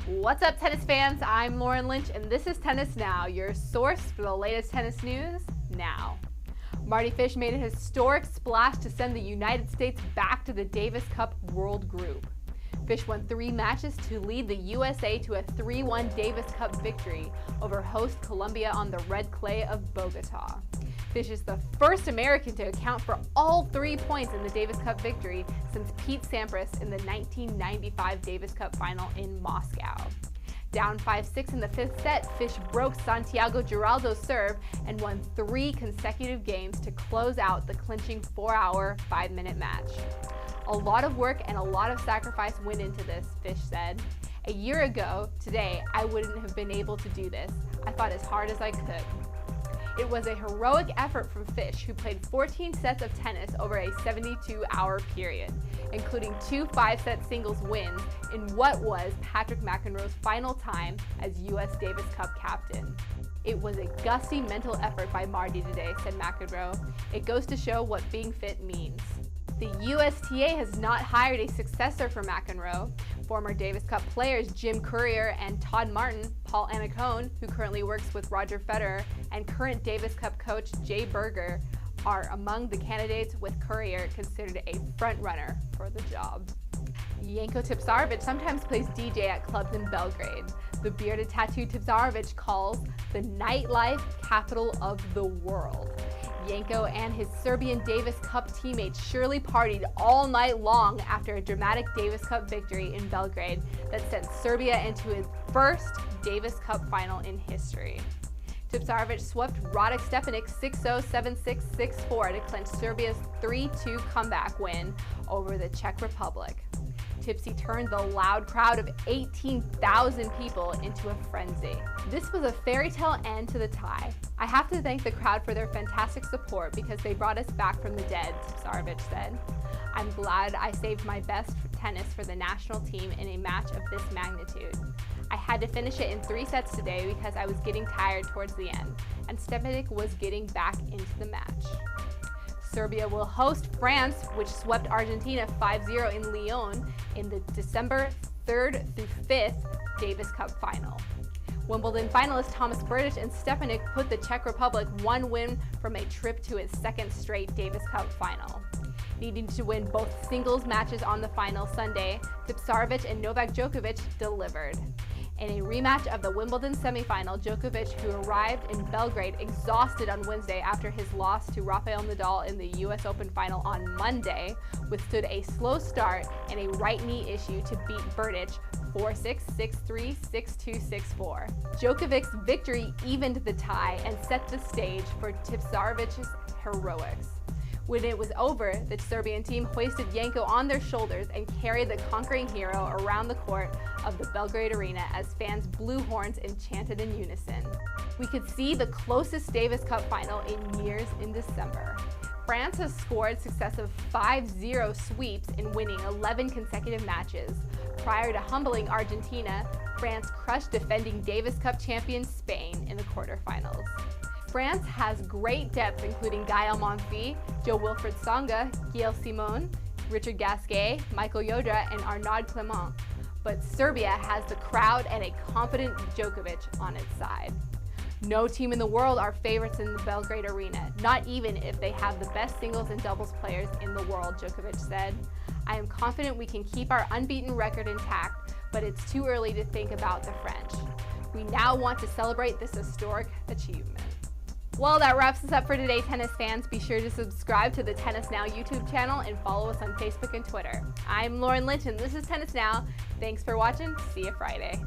What's up, tennis fans? I'm Lauren Lynch, and this is Tennis Now, your source for the latest tennis news now. Mardy Fish made a historic splash to send the United States back to the Davis Cup World Group. Fish won 3 matches to lead the USA to a 3-1 Davis Cup victory over host Colombia on the red clay of Bogota. Fish is the first American to account for all 3 points in the Davis Cup victory since Pete Sampras in the 1995 Davis Cup final in Moscow. Down 5-6 in the 5th set, Fish broke Santiago Giraldo's serve and won 3 consecutive games to close out the clinching 4-hour, 5-minute match. A lot of work and a lot of sacrifice went into this, Fish said. A year ago, today, I wouldn't have been able to do this. I fought as hard as I could. It was a heroic effort from Fish, who played 14 sets of tennis over a 72-hour period, including 2 5-set singles wins in what was Patrick McEnroe's final time as US Davis Cup captain. It was a gusty mental effort by Mardy today, said McEnroe. It goes to show what being fit means. The USTA has not hired a successor for McEnroe. Former Davis Cup players Jim Courier and Todd Martin, Paul Annacone, who currently works with Roger Federer, and current Davis Cup coach Jay Berger are among the candidates, with Courier considered a front-runner for the job. Janko Tipsarevic sometimes plays DJ at clubs in Belgrade. The bearded tattooed Tipsarevic calls the nightlife capital of the world. Janko and his Serbian Davis Cup teammates surely partied all night long after a dramatic Davis Cup victory in Belgrade that sent Serbia into its first Davis Cup final in history. Tipsarevic swept Radek Stepanek 6-0, 7-6, 6-4 to clinch Serbia's 3-2 comeback win over the Czech Republic. Tipsy turned the loud crowd of 18,000 people into a frenzy. This was a fairy tale end to the tie. I have to thank the crowd for their fantastic support because they brought us back from the dead, Tipsarevic said. I'm glad I saved my best tennis for the national team in a match of this magnitude. I had to finish it in 3 sets today because I was getting tired towards the end, and Stepanek was getting back into the match. Serbia will host France, which swept Argentina 5-0 in Lyon in the December 3rd through 5th Davis Cup final. Wimbledon finalist Thomas Berdych and Stepanek put the Czech Republic 1 win from a trip to its 2nd straight Davis Cup final. Needing to win both singles matches on the final Sunday, Tipsarevic and Novak Djokovic delivered. In a rematch of the Wimbledon semifinal, Djokovic, who arrived in Belgrade exhausted on Wednesday after his loss to Rafael Nadal in the US Open final on Monday, withstood a slow start and a right knee issue to beat Berdych 4-6, 6-3, 6-2, 6-4. Djokovic's victory evened the tie and set the stage for Tipsarevic's heroics. When it was over, the Serbian team hoisted Janko on their shoulders and carried the conquering hero around the court of the Belgrade arena as fans blew horns and chanted in unison. We could see the closest Davis Cup final in years in December. France has scored successive 5-0 sweeps in winning 11 consecutive matches. Prior to humbling Argentina, France crushed defending Davis Cup champion Spain in the quarterfinals. France has great depth, including Gael Monfils, Jo-Wilfried Tsonga, Gaël Simon, Richard Gasquet, Michael Yodra, and Arnaud Clément. But Serbia has the crowd and a confident Djokovic on its side. No team in the world are favorites in the Belgrade arena, not even if they have the best singles and doubles players in the world, Djokovic said. I am confident we can keep our unbeaten record intact, but it's too early to think about the French. We now want to celebrate this historic achievement. Well, that wraps us up for today, tennis fans. Be sure to subscribe to the Tennis Now YouTube channel and follow us on Facebook and Twitter. I'm Lauren Lynch, and this is Tennis Now. Thanks for watching. See you Friday.